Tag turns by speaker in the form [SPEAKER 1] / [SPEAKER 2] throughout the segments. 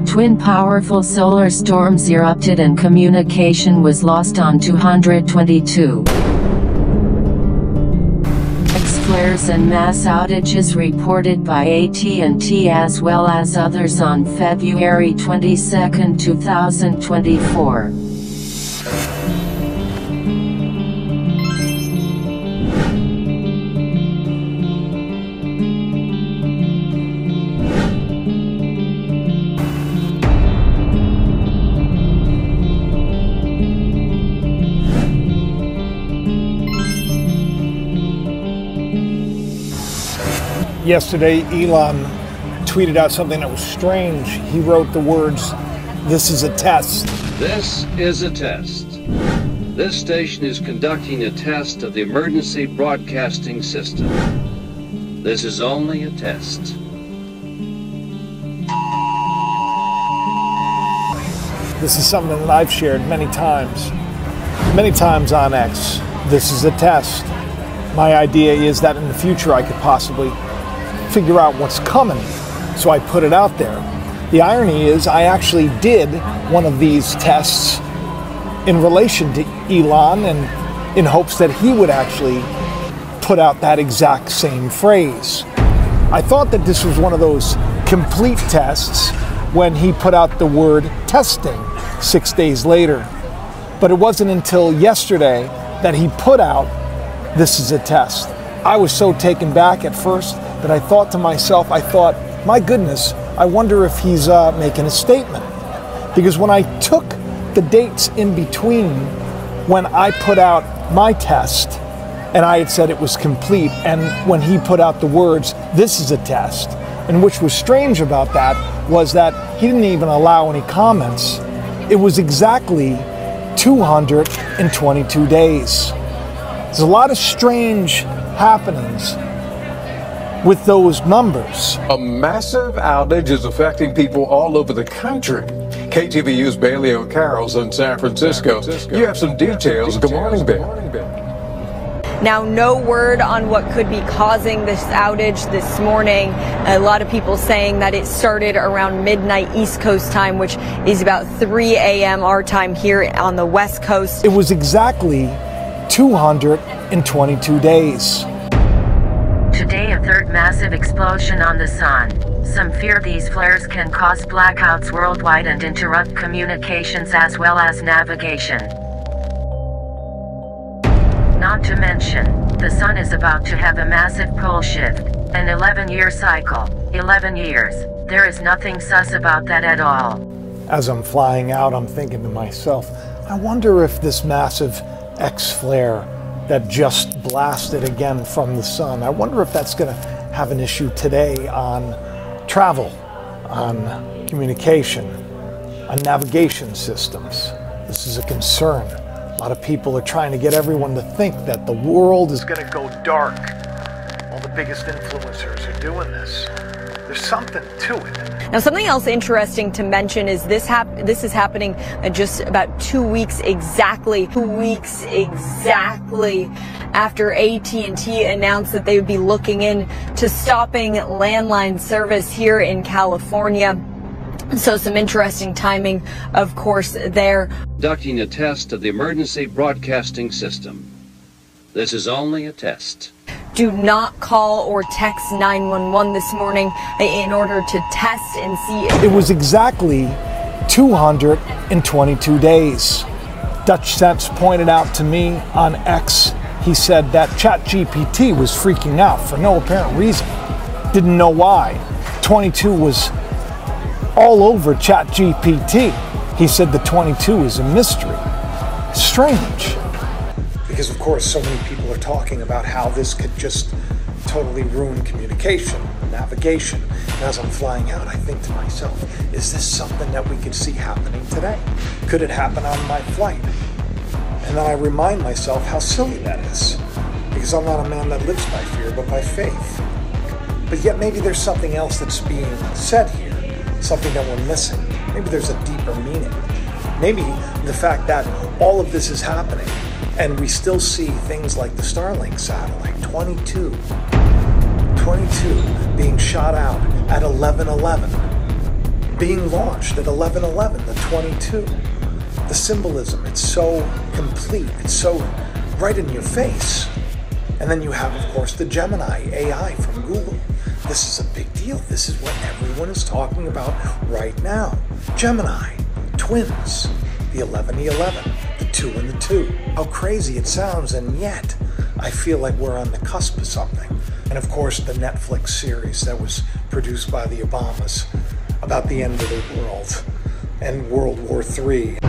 [SPEAKER 1] Twin powerful solar storms erupted and communication was lost on 222. Flares and mass outages reported by AT&T as well as others on February 22, 2024.
[SPEAKER 2] Yesterday, Elon tweeted out something that was strange. He wrote the words, "This is a test."
[SPEAKER 3] This is a test. This station is conducting a test of the emergency broadcasting system. This is only a test.
[SPEAKER 2] This is something that I've shared many times on X. This is a test. My idea is that in the future I could possibly figure out what's coming, so I put it out there. The irony is I actually did one of these tests in relation to Elon and in hopes that he would actually put out that exact same phrase. I thought that this was one of those complete tests when he put out the word testing 6 days later. But it wasn't until yesterday that he put out "This is a test." I was so taken back at first that I thought to myself, my goodness, I wonder if he's making a statement. Because when I took the dates in between when I put out my test and I had said it was complete, and when he put out the words, "This is a test," and which was strange about that was that he didn't even allow any comments. It was exactly 222 days. There's a lot of strange happenings with those numbers.
[SPEAKER 4] A massive outage is affecting people all over the country. KTVU's Bailey O'Carroll's in San Francisco. You have some details. Good morning, Bailey.
[SPEAKER 5] Now, no word on what could be causing this outage this morning. A lot of people saying that it started around midnight East Coast time, which is about 3 a.m. our time here on the West Coast.
[SPEAKER 2] It was exactly 222 days.
[SPEAKER 1] Today, a third massive explosion on the sun. Some fear these flares can cause blackouts worldwide and interrupt communications as well as navigation. Not to mention, the sun is about to have a massive pole shift, an 11-year cycle. 11 years. There is nothing sus about that at all.
[SPEAKER 2] As I'm flying out, I'm thinking to myself, I wonder if this massive X flare that just blasted again from the sun, I wonder if that's going to have an issue today on travel, on communication, on navigation systems. This is a concern. A lot of people are trying to get everyone to think that the world is going to go dark. All the biggest influencers are doing this. There's something to it.
[SPEAKER 5] Now, something else interesting to mention is this is happening just about 2 weeks exactly. 2 weeks exactly after AT&T announced that they would be looking into stopping landline service here in California. So some interesting timing, of course, there.
[SPEAKER 3] Conducting a test of the emergency broadcasting system. This is only a test.
[SPEAKER 5] Do not call or text 911 this morning in order to test and see.
[SPEAKER 2] It was exactly 222 days. Dutch Sense pointed out to me on X, he said that ChatGPT was freaking out for no apparent reason. Didn't know why. 22 was all over ChatGPT. He said the 22 is a mystery. Strange. Because, of course, so many people are talking about how this could just totally ruin communication, navigation. And as I'm flying out, I think to myself, is this something that we could see happening today? Could it happen on my flight? And then I remind myself how silly that is. Because I'm not a man that lives by fear, but by faith. But yet maybe there's something else that's being said here, something that we're missing. Maybe there's a deeper meaning. Maybe the fact that all of this is happening and we still see things like the Starlink satellite, 22 being shot out at 11:11, being launched at 11:11, the 22. The symbolism, it's so complete, it's so right in your face. And then you have, of course, the Gemini AI from Google. This is a big deal. This is what everyone is talking about right now. Gemini, twins, the 11, the 11, the 2 and the 2. How crazy it sounds, and yet I feel like we're on the cusp of something. And of course, the Netflix series that was produced by the Obamas about the end of the world and World War III.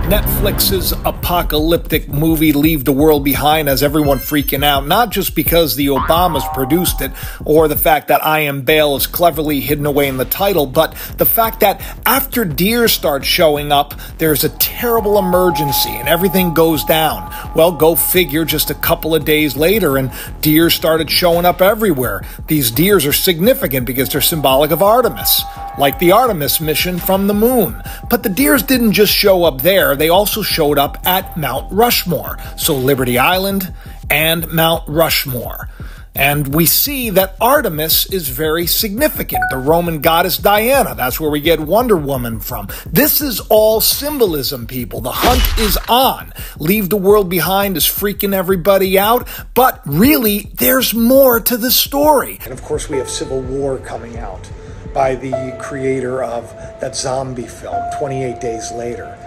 [SPEAKER 6] Netflix's apocalyptic movie Leave the World Behind has everyone freaking out, not just because the Obamas produced it or the fact that I Am Bale is cleverly hidden away in the title, but the fact that after deer start showing up, there's a terrible emergency and everything goes down. Well, go figure, just a couple of days later and deer started showing up everywhere. These deers are significant because they're symbolic of Artemis, like the Artemis mission from the moon. But the deers didn't just show up there. They also showed up at Mount Rushmore, so Liberty Island and Mount Rushmore. And we see that Artemis is very significant, the Roman goddess Diana. That's where we get Wonder Woman from. This is all symbolism, people. The hunt is on. Leave the World Behind is freaking everybody out, but really, there's more to the story.
[SPEAKER 2] And of course, we have Civil War coming out by the creator of that zombie film, 28 Days Later.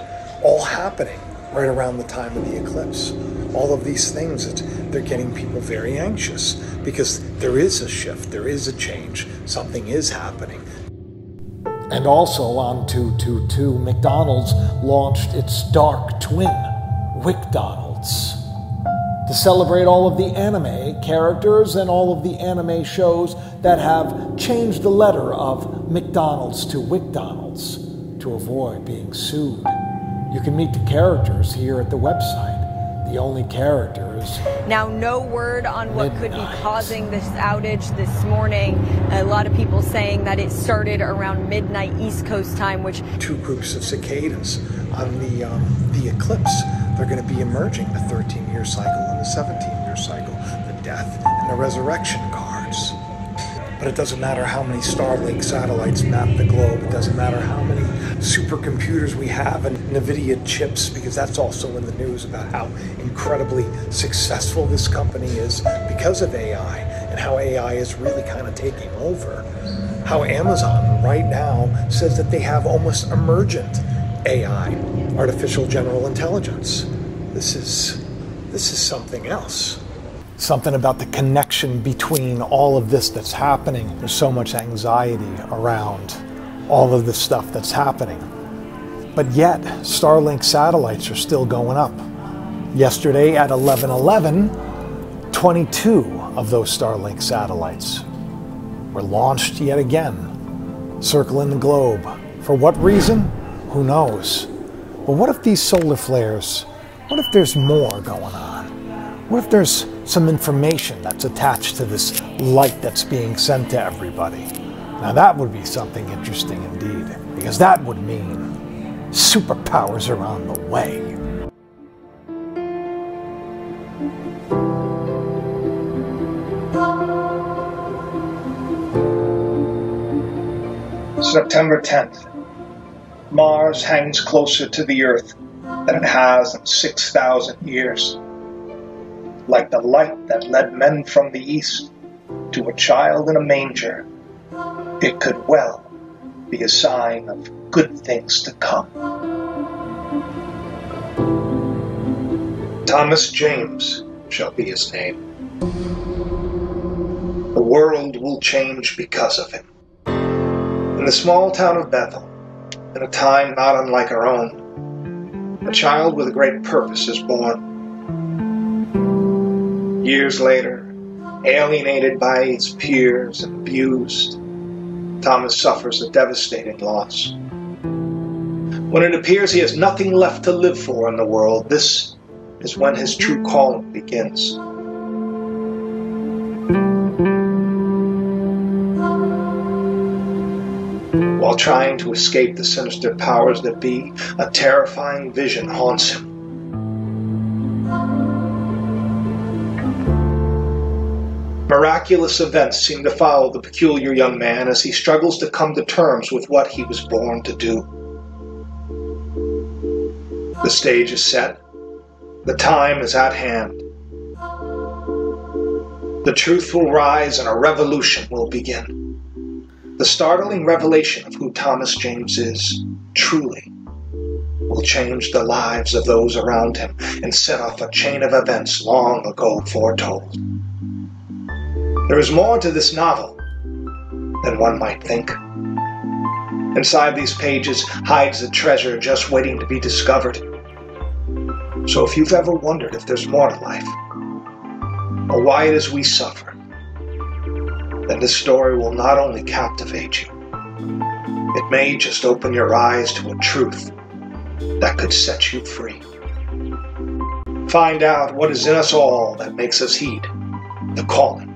[SPEAKER 2] All happening right around the time of the eclipse. All of these things, they're getting people very anxious because there is a shift, there is a change, something is happening.
[SPEAKER 6] And also on 222, McDonald's launched its dark twin, WickDonald's, to celebrate all of the anime characters and all of the anime shows that have changed the letter of McDonald's to WickDonald's to avoid being sued. You can meet the characters here at the website. The only characters.
[SPEAKER 5] Now, no word on what
[SPEAKER 6] Midnight.
[SPEAKER 5] could be causing this outage this morning. A lot of people saying that it started around midnight East Coast time, which...
[SPEAKER 2] Two groups of cicadas on the eclipse. They're going to be emerging, the 13-year cycle and the 17-year cycle, the death and the resurrection cards. But it doesn't matter how many Starlink satellites map the globe. It doesn't matter how many supercomputers we have and NVIDIA chips, because that's also in the news about how incredibly successful this company is because of AI and how AI is really kind of taking over. How Amazon right now says that they have almost emergent AI, artificial general intelligence. This is something else.
[SPEAKER 6] Something about the connection between all of this that's happening. There's so much anxiety around all of this stuff that's happening. But yet, Starlink satellites are still going up. Yesterday at 11:11, 22 of those Starlink satellites were launched yet again, circling the globe. For what reason? Who knows? But what if these solar flares, what if there's more going on? What if there's some information that's attached to this light that's being sent to everybody? Now that would be something interesting indeed, because that would mean superpowers are on the way.
[SPEAKER 7] September 10th. Mars hangs closer to the Earth than it has in 6,000 years. Like the light that led men from the east to a child in a manger, it could well be a sign of good things to come. Thomas James shall be his name. The world will change because of him. In the small town of Bethel, in a time not unlike our own, a child with a great purpose is born. Years later, alienated by his peers and abused, Thomas suffers a devastating loss. When it appears he has nothing left to live for in the world, this is when his true calling begins. While trying to escape the sinister powers that be, a terrifying vision haunts him. Miraculous events seem to follow the peculiar young man as he struggles to come to terms with what he was born to do. The stage is set. The time is at hand. The truth will rise and a revolution will begin. The startling revelation of who Thomas James is, truly, will change the lives of those around him and set off a chain of events long ago foretold. There is more to this novel than one might think. Inside these pages hides a treasure just waiting to be discovered. So if you've ever wondered if there's more to life, or why it is we suffer, then this story will not only captivate you, it may just open your eyes to a truth that could set you free. Find out what is in us all that makes us heed the calling